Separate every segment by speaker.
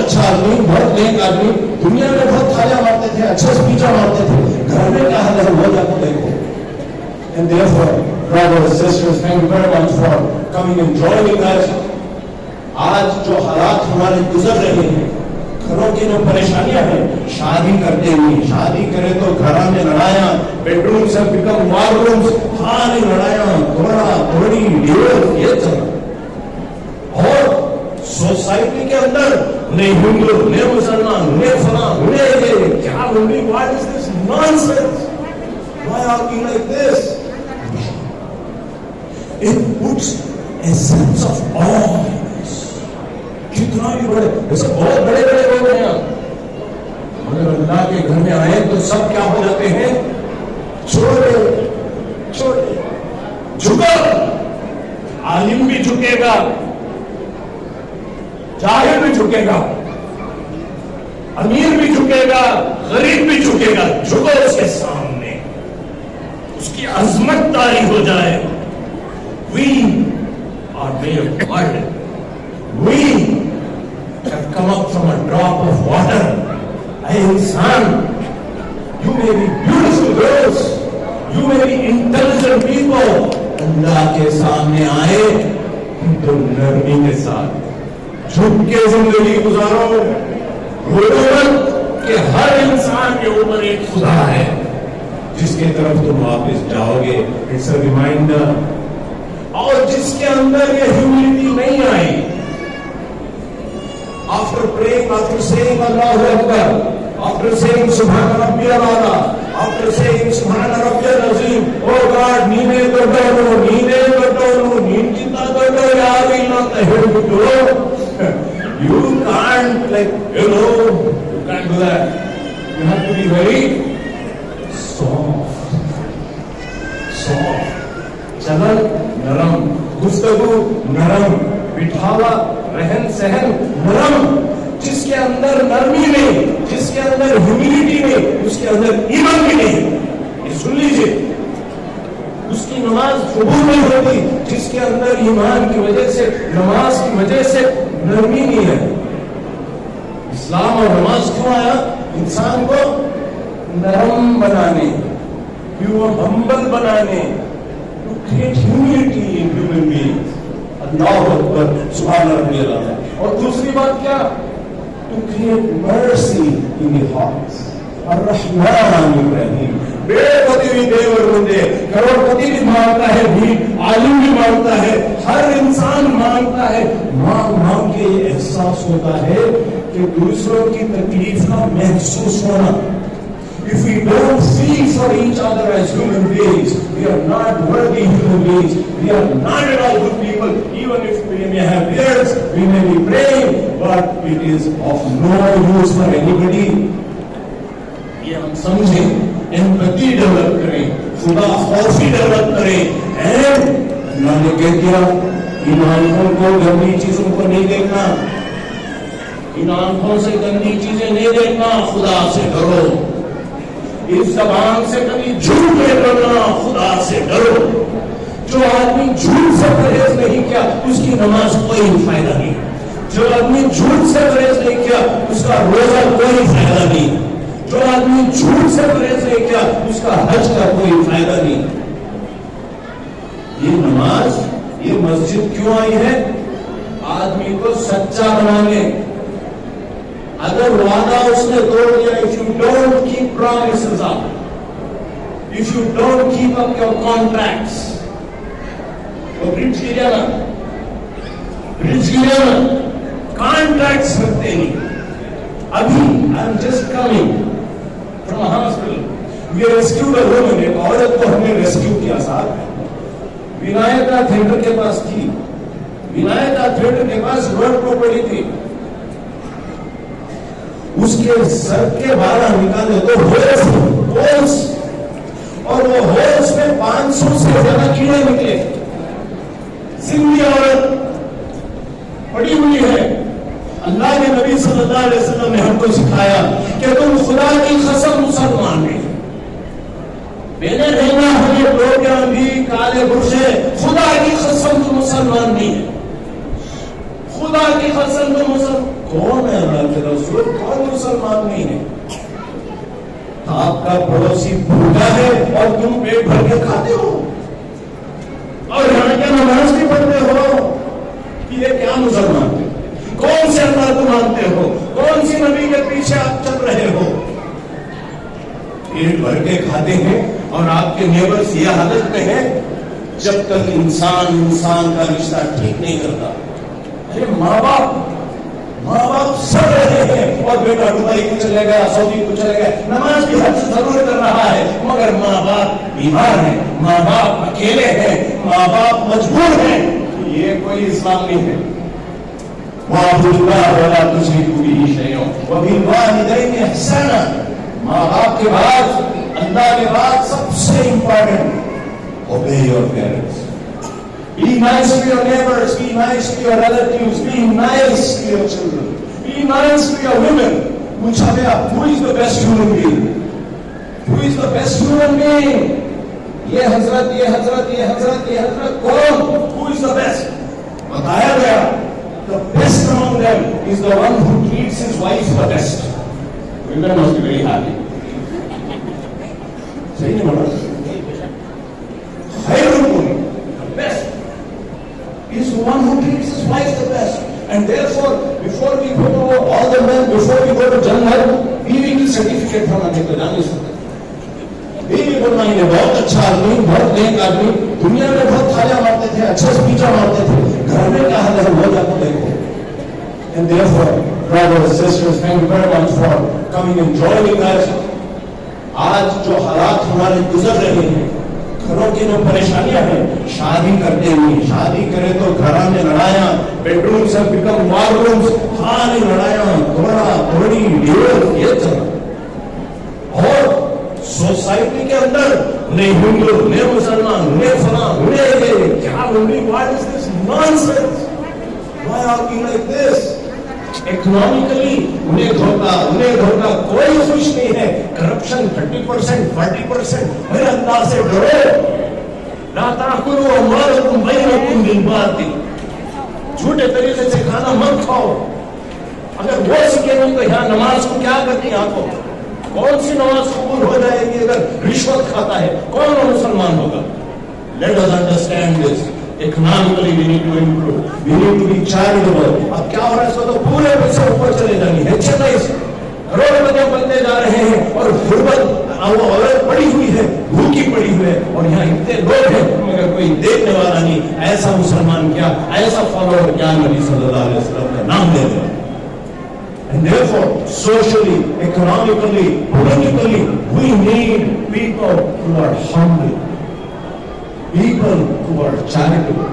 Speaker 1: اچھا آدمی, بہت نیک آدمی, دنیا میں بہت تھالیاں مارتے تھے, اچھے اسپیچر مارتے تھے, گھر میں کیا حال ہے وہ جا کے دیکھو. And therefore, brothers and sisters, thank you very much for coming and joining us. آج جو حالات ہمارے گزر رہے ہیں, گھروں کی جو پریشانیاں ہیں, شادی کرتے ہوئے, شادی کرے تو گھروں میں لڑائیاں, بیڈ روم سے بیکم وار رومز, خالی لڑائیاں, توڑا توڑی, ڈیورس, یہ چل. اور سوسائٹی کے اندر نہیں ہندو, نہیں مسلمان, نہیں فلاں, نہیں کیا بولیں, what is this nonsense? Why are we like this? It puts a sense of awe. کتنا بھی بڑے, ویسے بہت بڑے بڑے لوگ ہیں مگر اللہ کے گھر میں آئے تو سب کیا ہو جاتے ہیں, چھوٹے چھوٹے. جھکا, عالم بھی جھکے گا, جاہل بھی جھکے گا, امیر بھی جھکے گا, غریب بھی جھکے گا. جھکو اس کے سامنے, اس کی عظمت طاری ہو جائے. We are made of mud. We have come up from a drop of water. Hey insan, you may be beautiful girls, you may be intelligent people. اللہ کے سامنے آئے تو نرمی کے ساتھ جھک کے زندگی گزارو. بھولو مت کہ ہر انسان کے اوپر ایک خدا ہے جس کی طرف تم واپس جاؤ گے. It's a reminder. اور جس کے اندر یہ ہیوملٹی نہیں آئی, after praying, after saying Allahu Akbar, after saying Subhana Rabbiyal A'la, after saying Subhana Rabbiyal Azim, oh God, neene dodonu, neen jitna dodo, yaar illa tahir do. You can't, like, you can't do that. You have to be very soft. چلن نرم, گفتگو نرم, بٹھاوا رہن سہن نرم. جس کے اندر نرمی نہیں, جس کے اندر ہیوملٹی نہیں, اس کے اندر ایمان بھی نہیں. یہ سن لیجیے, اس کی نماز قبول نہیں ہوتی جس کے اندر ایمان کی وجہ سے, نماز کی وجہ سے نرمی نہیں ہے. اسلام اور نماز کیوں آیا؟ انسان کو نرم بنانے, پیور ہمبل بنانے, to create humility in human beings. اللہ اکبر, سبحان ربی اللہ. اور دوسری بات کیا؟ to create mercy in the hearts. الرحمن الرحیم. بے پتی بھی دیور بندے, کروڑ پتی بھی مانگتا ہے, بھی عالم بھی مانگتا ہے, ہر انسان مانگتا ہے. مانگ کے یہ احساس ہوتا ہے کہ دوسروں کی تکلیف کا محسوس ہونا. If we don't feel for each other as human beings, we are not worthy human beings. We are not at all good people. Even if we may have beards, we may be praying, but it is of no use for anybody. یہ ہم سمجھیں, empathy develop کریں, خدا خوفی develop کریں. اللہ نے کہہ دیا, ان آنکھوں کو گندی چیزوں کو نہیں دیکھنا, ان آنکھوں سے گندی چیزیں نہیں دیکھنا, خدا سے ڈرو. اس زبان سے کبھی جھوٹ نہیں بولنا, خدا سے ڈرو. جو آدمی جھوٹ سے پرہیز نہیں کیا اس کی نماز کوئی فائدہ نہیں. جو آدمی جھوٹ سے پرہیز نہیں کیا اس کا روزہ کوئی فائدہ نہیں. جو آدمی جھوٹ سے پرہیز نہیں کیا اس کا حج کا کوئی فائدہ نہیں. یہ نماز, یہ مسجد کیوں آئی ہے؟ آدمی کو سچا بنانے. اگر وعدہ اس نے توڑ دیا, if you don't keep promises up, if you don't keep up your contracts, تو برج گریا نا, کانٹریکٹس رکھتے نہیں. ابھی I am just coming from a hospital. We rescued a woman. ایک عورت کو ہم نے ریسکیو کیا صاحب, ونایکا تھیٹر کے پاس تھی. ونایکا تھیٹر کے پاس روڈ کو پڑی تھی. اس کے سر کے باہر نکالے تو ہولس, اور وہ ہولس میں 500 سے زیادہ کیڑے نکلے. زندگی عورت پڑی ہوئی ہے. اللہ کے نبی صلی اللہ علیہ وسلم نے ہم کو سکھایا کہ تم خدا کی قسم مسلمان نہیں. میں نے رہنا ہمیں پروگرام بھی کالے برشے, خدا کی قسم تم مسلمان نہیں ہے. خدا کی قسم تم مسلمان کون ہے؟ اللہ کے مسلمان نہیں ہیں. آپ کا پڑوسی بھوکا ہے اور تم پیٹ بھر کے کھاتے ہو اور یہاں کیا نماز بھی پڑھتے ہو. یہ کیا مسلمان ہے؟ کون سے اللہ کو مانتے ہو؟ کون سی نبی کے پیچھے آپ چل رہے ہو؟ پیٹ بھر کے کھاتے ہیں اور آپ کے نیبرز یہ حالت میں ہے جب تک انسان کا رشتہ ٹھیک نہیں کرتا. ارے ماں باپ سب رہے ہیں اور بیٹا دبئی کو چلے گیا, سعودی کو چلے گیا, نماز بھی حد سے ضرور کر رہا ہے, مگر ماں باپ بیمار ہیں, ماں باپ اکیلے ہیں, ماں باپ مجبور ہیں. یہ کوئی اسلام نہیں ہے. وَاعْبُدُوا اللَّهَ وَلَا تُشْرِكُوا بِهِ شَيْئًا وَبِالْوَالِدَيْنِ إِحْسَانًا. ماں باپ کے بعد اللہ کے بعد سب سے important obey your parents. Be nice to your neighbors, be nice to your relatives, be nice to your children, be nice to your women. پوچھا گیا who is the best human being? Who is the best human being? یہ حضرت کون? Who is the best? بتایا گیا the best among them is the one who treats his wife the best. Women must be very happy. صحیح نہیں بولا؟ خیرکم the best is the one who treats his wife the best. And therefore, before we go to all the men, before we go to Jannath, بیوی کی certificate بنانے کو جان نہیں سکتے. بیوی بنانے بہت اچھا آدمی, بہت نیک آدمی, دنیا میں بہت تھالیاں مارتے تھے, اچھا اسپیچر مارتے تھے, گھر میں کیا حال ہے وہ جا کے دیکھو. And therefore, brothers and sisters, thank you very much for coming and joining us. آج جو حالات ہمارے گزر رہے ہیں, گھروں کی جو پریشانیاں ہیں, شادی کرتے ہوئے, شادی کرے تو گھر میں لڑائیاں, bedrooms have become war rooms, خالی لڑائیاں, توڑی, ڈیورس, یہ چل رہا. اور سوسائٹی کے اندر انہیں ہندو, انہیں مسلمان, انہیں فلاں, انہیں کیا, what is this nonsense? Why are we like this? Economically انہیں دھوکہ, کوئی خوش نہیں ہے. کرپشن 30%, 40%. میرے اللہ سے ڈرو. لا تاکلوا اموالکم بینکم بالباطل. جھوٹے طریقے سے کھانا مت کھاؤ. اگر وہ سکے نہیں تو یہاں نماز کو کیا کرتی آپ کو؟ کون سی نماز قبول ہو جائے گی اگر رشوت کھاتا ہے؟ کون مسلمان ہوگا؟ Let us understand this. Economically we need to improve. We need to be charitable. اب کیا ہو رہا ہے اس کو تو پورے پیسے اوپر چلے جانی ہے. کروڑپتی بنتے جا رہے ہیں اور غربت, وہ عورت پڑی ہوئی ہے, بھوکی پڑی ہوئی ہے, اور یہاں اتنے لوگ ہیں مگر کوئی دیکھنے والا نہیں. ایسا مسلمان کیا, ایسا فالوور کیا نبی صلی اللہ علیہ وسلم کا نام لے رہا. And therefore, socially, economically, politically, we need people who are humble, people who are charitable,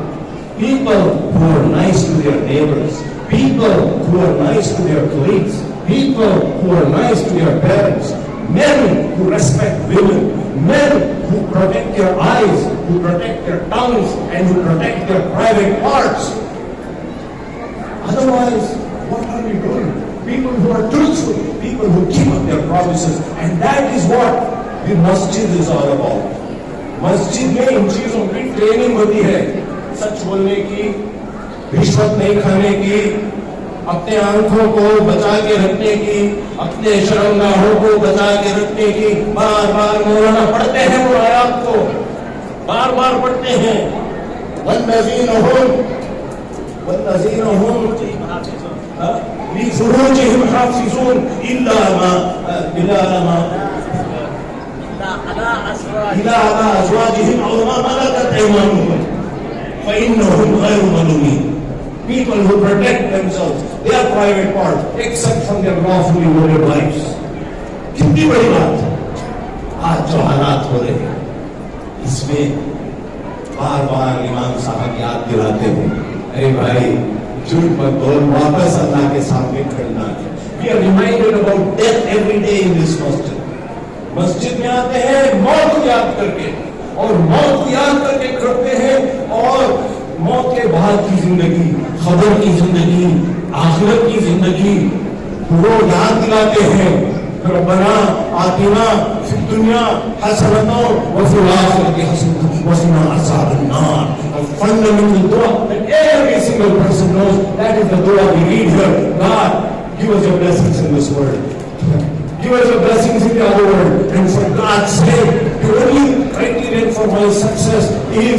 Speaker 1: people who are nice to their neighbors, people who are nice to their colleagues, people who are nice to their parents, men who respect women, men who protect their eyes, who protect their tongues, and who protect their private parts. Otherwise, what are we doing? People who are truthful, people who keep up their promises, and that is what the masjid is all about. مسجد میں ان چیزوں کی training ہوتی ہے, سچ بولنے کی, رشوت نہیں کھانے کی, اپنے آنکھوں کو بچا کے رکھنے کی, اپنے شرمگاہوں کو بچا کے رکھنے کی. بار بار مولانا پڑھتے ہیں وہ آیات کو, بار بار پڑھتے ہیں. والذین هم لفروجهم حافظون الا على ازواجهم او ما ملكت ايمانهم فانهم غير ملومين. People who protect themselves, their private parts, except from their lawfully wedded wives. کتنی بڑی بات. آج جو حالات ہو رہے ہیں اس میں بار بار امام صاحب یاد دلاتے ہیں, ارے بھائی جھوٹ مت بول, واپس اللہ کے سامنے کھڑنا ہے. We are reminded about death every day in this masjid. مسجد میں آتے ہیں موت کو یاد کر کے, اور موت کو یاد کر کے کھڑتے ہیں, اور موت کے بعد کی زندگی, خبر کی زندگی, آخرت کی زندگی وہ یاد دلاتے ہیں. ربنا آتنا فی الدنیا حسنۃ وفی الآخرۃ حسنۃ وقنا عذاب النار. A fundamental dua that every single person knows. That is the dua we read here. God, give us your blessings in this world. Give us your blessings in the other world. And for God's sake, the only criterion for my success is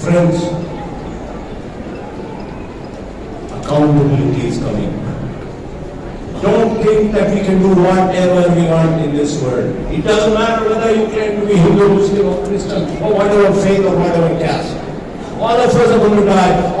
Speaker 1: Friends, accountability is coming. Don't think that we can do whatever we want in this world. It doesn't matter whether you claim to be Hindu, Muslim or Christian or whatever faith or whatever caste. All of us are going to die.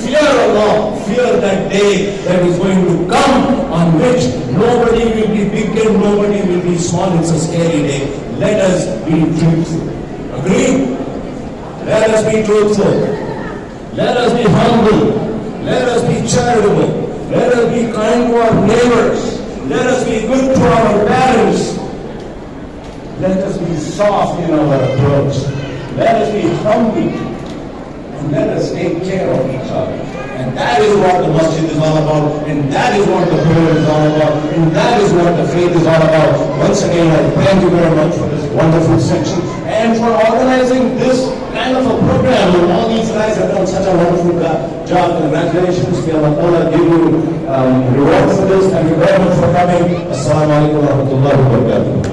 Speaker 1: fear Allah, fear that day that is going to come on which nobody will be big and nobody will be small. It's a scary day. Let us be truthful. Agree? Let us be truthful. Let us be humble. Let us be charitable. Let us be kind to our neighbors. Let us be good to our parents. Let us be soft in our approach. Let us be humble. And let us take care of each other. And that is what the masjid is all about. And that is what the prayer is all about. And that is what the faith is all about. Once again, I thank you very much for this wonderful section and for organizing this kind of a program. And all these guys have done such a wonderful job. Congratulations. May Allah give you reward for this. Thank you very much for coming. Assalamu alaikum wa rahmatullahi wa barakatuh.